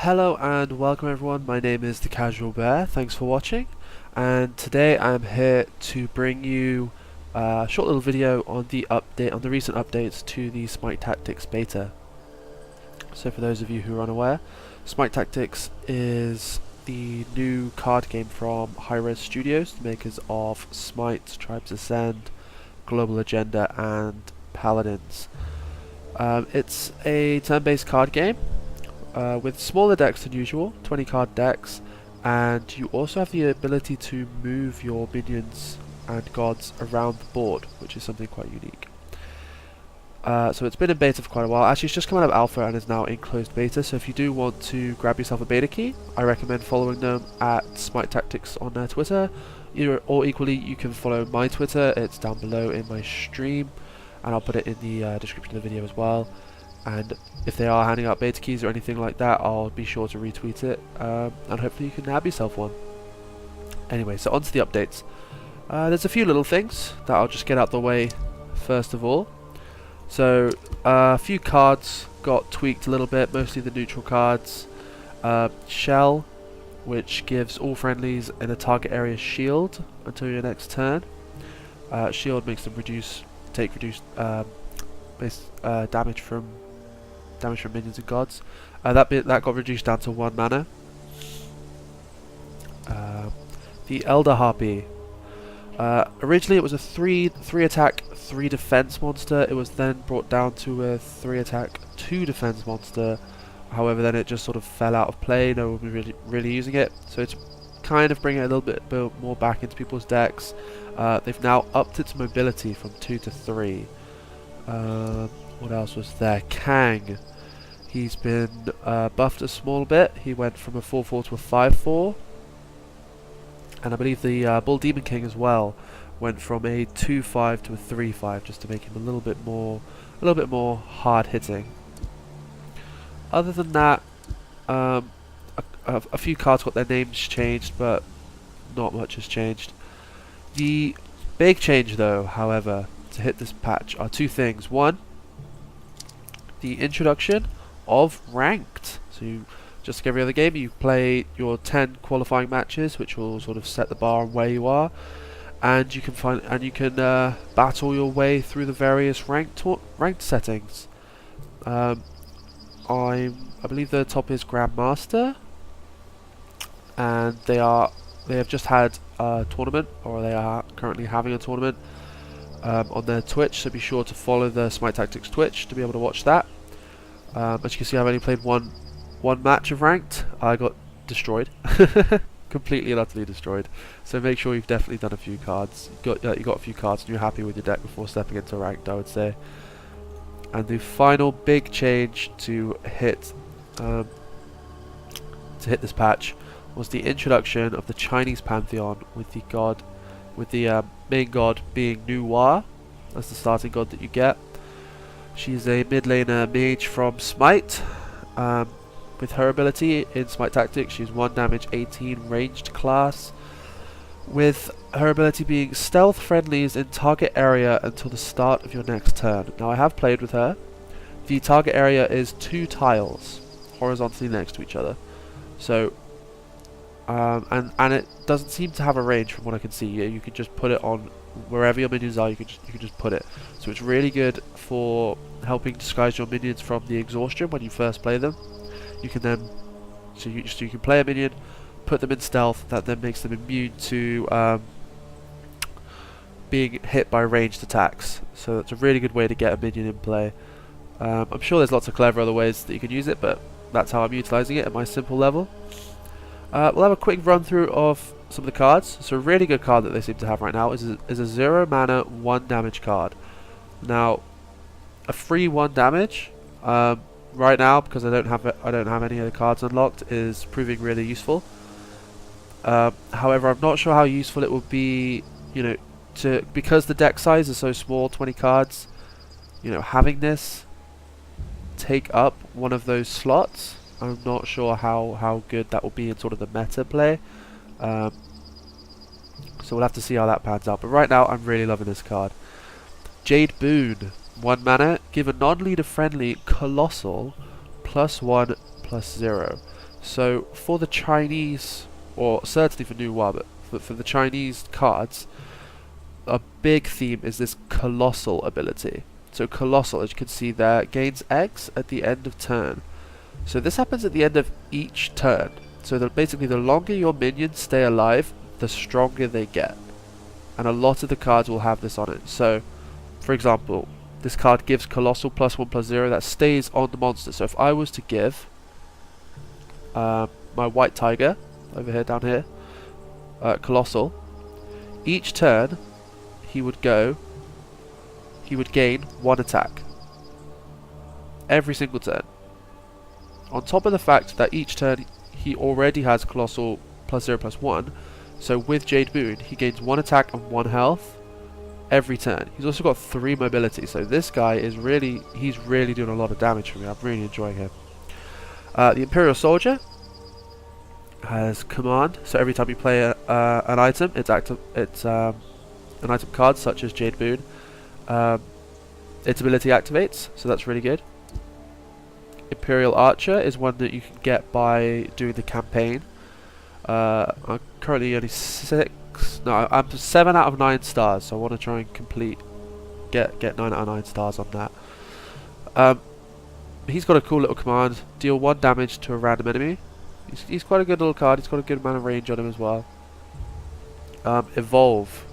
Hello and welcome everyone, my name is The Casual Bear, thanks for watching, and today I'm here to bring you a short little video on the recent updates to the Smite Tactics beta. So for those of you who are unaware, Smite Tactics is the new card game from Hi-rez Studios, the makers of Smite, Tribes Ascend, Global Agenda and Paladins. It's a turn-based card game with smaller decks than usual, 20 card decks, and you also have the ability to move your minions and gods around the board, which is something quite unique. So it's been in beta for quite a while. Actually, it's just come out of alpha and is now in closed beta, so if you do want to grab yourself a beta key, I recommend following them at Smite Tactics on their Twitter, or equally you can follow my Twitter. It's down below in my stream, and I'll put it in the description of the video as well. And if they are handing out beta keys or anything like that, I'll be sure to retweet it, and hopefully you can nab yourself one. Anyway, so on to the updates. There's a few little things that I'll just get out the way first of all. So a few cards got tweaked a little bit, mostly the neutral cards. Shell, which gives all friendlies in a target area shield until your next turn. Shield makes them take reduced damage from minions and gods. That got reduced down to 1 mana. The Elder Harpy. Originally it was a 3 attack, 3 defense monster. It was then brought down to a 3 attack, 2 defense monster. However, then it just sort of fell out of play. No one was really using it. So it's kind of bringing it a little bit more back into people's decks. They've now upped its mobility from 2 to 3. What else was there? Kang. He's been buffed a small bit. He went from a 4/4 to a 5/4. And I believe the Bull Demon King as well went from a 2/5 to a 3/5, just to make him a little bit more hard hitting. Other than that, a few cards got their names changed, but not much has changed. The big change though, however, to hit this patch are two things. One, the introduction of ranked. So just like every other game, you play your 10 qualifying matches, which will sort of set the bar on where you are, and you can battle your way through the various ranked settings. I believe the top is Grandmaster, and they have just had a tournament, or they are currently having a tournament on their Twitch, so be sure to follow the Smite Tactics Twitch to be able to watch that. As you can see, I've only played one match of ranked. I got destroyed. Completely and utterly destroyed. So make sure you've definitely done a few cards. You got a few cards and you're happy with your deck before stepping into ranked, I would say. And the final big change to hit this patch was the introduction of the Chinese Pantheon, with the main god being Nuwa. That's the starting god that you get. She's a mid laner mage from Smite. With her ability in Smite Tactics, she's 1 damage 18 ranged class, with her ability being stealth friendlies in target area until the start of your next turn. Now I have played with her. The target area is 2 tiles horizontally next to each other. So and it doesn't seem to have a range from what I can see. You can just put it on wherever your minions are. You can just put it. So it's really good for helping disguise your minions from the exhaustion when you first play them. You can then you can play a minion, put them in stealth. That then makes them immune to being hit by ranged attacks. So it's a really good way to get a minion in play. I'm sure there's lots of clever other ways that you can use it, but that's how I'm utilizing it at my simple level. We'll have a quick run through of some of the cards. So a really good card that they seem to have right now is a 0 mana 1 damage card. Now, a free 1 damage right now, because I don't have any other cards unlocked, is proving really useful. However, I'm not sure how useful it will be, because the deck size is so small, 20 cards. Having this take up one of those slots, I'm not sure how good that will be in sort of the meta play. So we'll have to see how that pans out. But right now, I'm really loving this card. Jade Boon. 1 mana, give a non-leader friendly Colossal +1/+0. So for the Chinese, or certainly for Nuwa, but for the Chinese cards, a big theme is this Colossal ability. So Colossal, as you can see there, gains X at the end of turn. So this happens at the end of each turn. So that basically the longer your minions stay alive, the stronger they get. And a lot of the cards will have this on it. So, for example, this card gives Colossal +1/+0, that stays on the monster. So if I was to give my White Tiger, over here, down here, Colossal, each turn he would gain 1 attack. Every single turn. On top of the fact that each turn he already has Colossal +0/+1, so with Jade Moon he gains 1 attack and 1 health every turn. He's also got 3 mobility, so this guy is he's really doing a lot of damage for me. I'm really enjoying him. The Imperial Soldier has command, so every time you play an item, it's an item card such as Jade Moon. Its ability activates, so that's really good. Imperial Archer is one that you can get by doing the campaign. I'm currently only I'm 7 out of 9 stars, so I want to try and get 9 out of 9 stars on that. He's got a cool little command: deal 1 damage to a random enemy. He's quite a good little card. He's got a good amount of range on him as well. Evolve,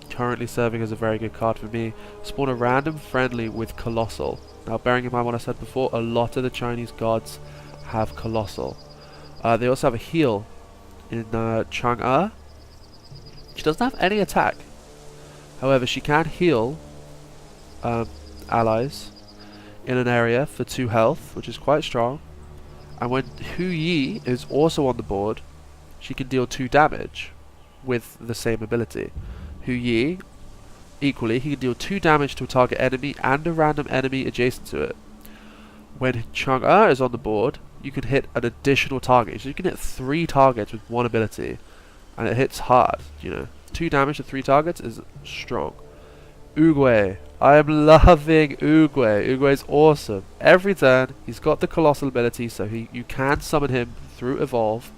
currently serving as a very good card for me. Spawn a random friendly with Colossal. Now, bearing in mind what I said before, a lot of the Chinese gods have Colossal. They also have a heal in Chang'e. She doesn't have any attack. However, she can heal allies in an area for 2 health, which is quite strong. And when Hu Yi is also on the board, she can deal 2 damage with the same ability. Hu Yi, equally, he can deal 2 damage to a target enemy and a random enemy adjacent to it. When Chang'e is on the board, you can hit an additional target. So you can hit 3 targets with 1 ability, and it hits hard, you know. 2 damage to 3 targets is strong. Oogway. I am loving Oogway. Oogway's awesome. Every turn, he's got the Colossal ability, so you can summon him through Evolve.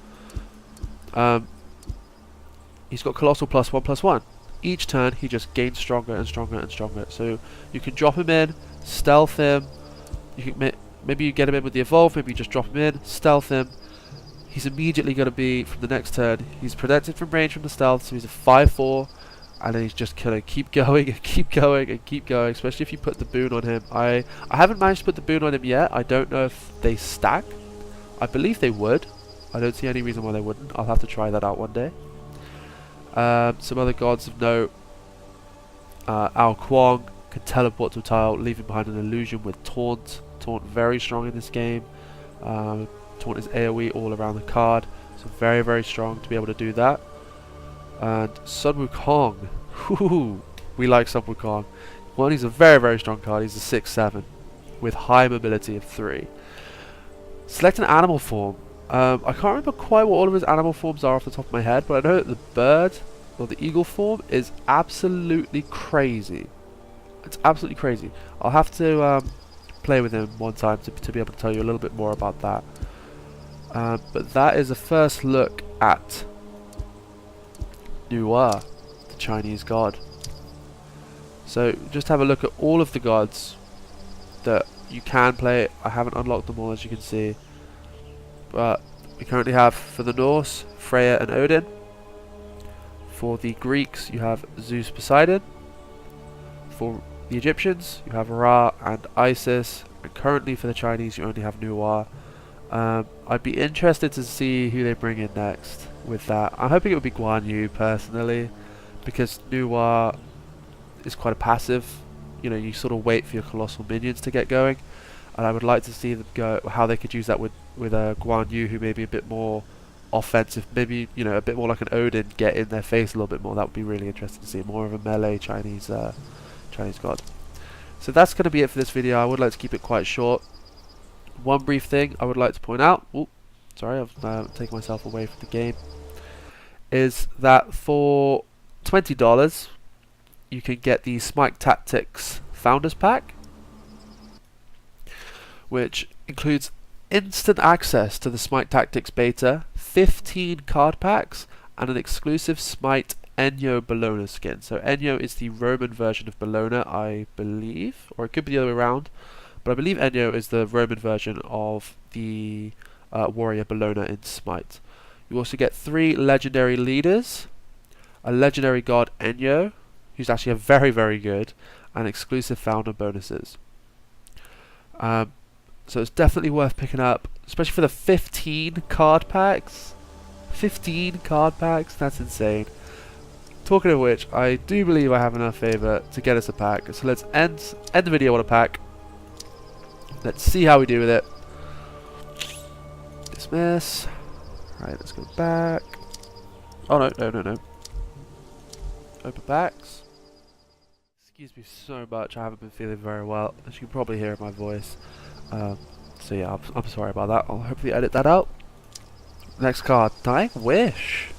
He's got Colossal +1/+1. Each turn, he just gains stronger and stronger and stronger. So you can drop him in, stealth him. You can maybe you get him in with the Evolve, maybe you just drop him in, stealth him. He's immediately going to be, from the next turn, he's protected from range from the stealth, so he's a 5/4. And then he's just gonna keep going and keep going and keep going, especially if you put the boon on him. I haven't managed to put the boon on him yet. I don't know if they stack. I believe they would. I don't see any reason why they wouldn't. I'll have to try that out one day. Some other gods of note. Ao Kuang can teleport to a tile, leaving behind an illusion with Taunt. Taunt very strong in this game. Taunt is AoE all around the card, so very, very strong to be able to do that. And Sun Wukong. We like Sun Wukong. One, he's a very, very strong card. He's a 6/7 with high mobility of 3. Select an animal form. I can't remember quite what all of his animal forms are off the top of my head, but I know that the bird or the eagle form is absolutely crazy. It's absolutely crazy. I'll have to play with him one time to be able to tell you a little bit more about that. But that is a first look at Nuwa, the Chinese god. So just have a look at all of the gods that you can play. I haven't unlocked them all, as you can see, but we currently have, for the Norse, Freya and Odin. For the Greeks, you have Zeus, Poseidon. For the Egyptians, you have Ra and Isis. And currently for the Chinese, you only have Nuwa. I'd be interested to see who they bring in next with that. I'm hoping it would be Guan Yu personally, because Nuwa is quite a passive. You know, you sort of wait for your colossal minions to get going, and I would like to see them go how they could use that with Guan Yu, who may be a bit more offensive, maybe, you know, a bit more like an Odin, get in their face a little bit more. That would be really interesting to see, more of a melee Chinese god. So that's going to be it for this video. I would like to keep it quite short. One brief thing I would like to point out, sorry, I've taken myself away from the game, is that for $20 you can get the Smite Tactics Founders Pack, which includes instant access to the Smite Tactics beta, 15 card packs, and an exclusive Smite Ennio Bologna skin. So Ennio is the Roman version of Bologna, I believe, or it could be the other way around, but I believe Ennio is the Roman version of the warrior Bologna in Smite. You also get 3 legendary leaders, a legendary god Ennio, who's actually a very, very good, and exclusive founder bonuses. So it's definitely worth picking up, especially for the 15 card packs. 15 card packs? That's insane. Talking of which, I do believe I have enough favour to get us a pack. So let's end the video on a pack. Let's see how we do with it. Dismiss. Right, let's go back. Oh no. Open packs. Excuse me so much, I haven't been feeling very well, as you can probably hear in my voice. So yeah, I'm sorry about that. I'll hopefully edit that out. Next card, Dying Wish.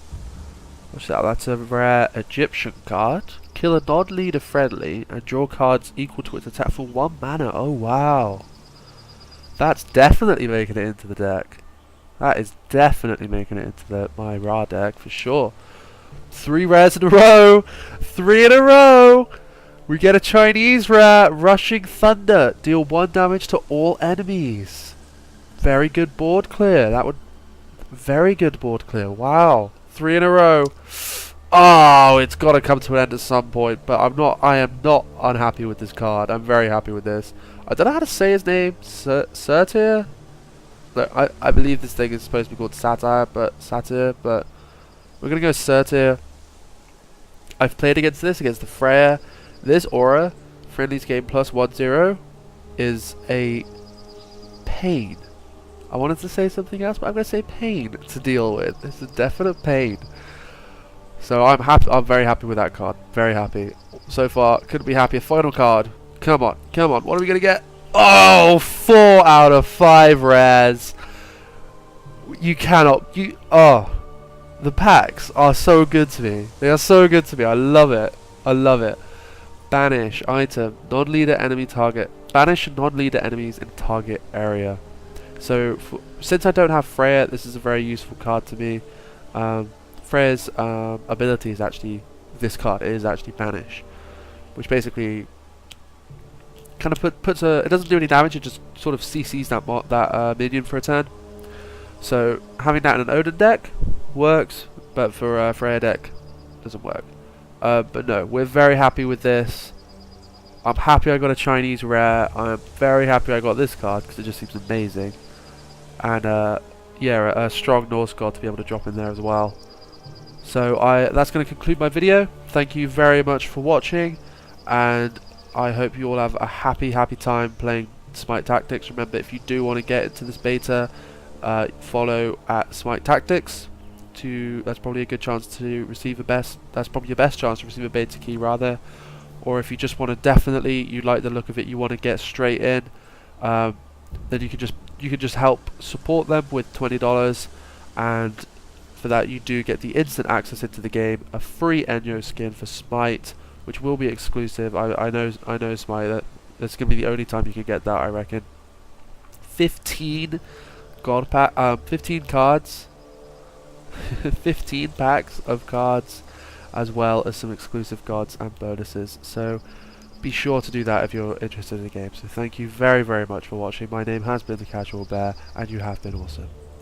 What's that? That's a rare Egyptian card. Kill a non-leader friendly and draw cards equal to its attack for 1 mana. Oh wow. That's definitely making it into the deck. That is definitely making it into my Ra deck for sure. 3 rares in a row! 3 in a row! We get a Chinese rare, Rushing Thunder. Deal 1 damage to all enemies. Very good board clear. Very good board clear. Wow. 3 in a row. Oh, it's got to come to an end at some point. But I am not unhappy with this card. I'm very happy with this. I don't know how to say his name. Satyr? No, I believe this thing is supposed to be called Satyr, but we're going to go Satyr. I've played against the Freya. This aura, friendly's game plus 1/0, is a pain. I wanted to say something else, but I'm going to say pain to deal with. It's a definite pain. So I'm happy. I'm very happy with that card. Very happy. So far, couldn't be happier. Final card. Come on. What are we going to get? Oh, 4 out of 5 rares. You cannot. The packs are so good to me. They are so good to me. I love it. Banish item, non-leader enemy target. Banish non-leader enemies in target area. So since I don't have Freya, this is a very useful card to me. Freya's ability is actually, this card is actually Banish, which basically kind of puts it doesn't do any damage, it just sort of CCs that minion for a turn. So having that in an Odin deck works, but for a Freya deck doesn't work. But no, we're very happy with this. I'm happy I got a Chinese rare. I'm very happy I got this card because it just seems amazing. And yeah, a strong Norse god to be able to drop in there as well. So that's going to conclude my video. Thank you very much for watching, and I hope you all have a happy time playing Smite Tactics. Remember, if you do want to get into this beta, follow at Smite Tactics. That's probably a good chance to receive that's probably your best chance to receive a beta key rather. Or if you just want to you like the look of it, you want to get straight in, then you can just help support them with $20, and for that you do get the instant access into the game, a free Ennio skin for Smite, which will be exclusive. I know Smite, that's gonna be the only time you can get that, I reckon. 15 cards. 15 packs of cards, as well as some exclusive gods and bonuses. So be sure to do that if you're interested in the game. So thank you very much for watching. My name has been the Casual Bear, and you have been awesome.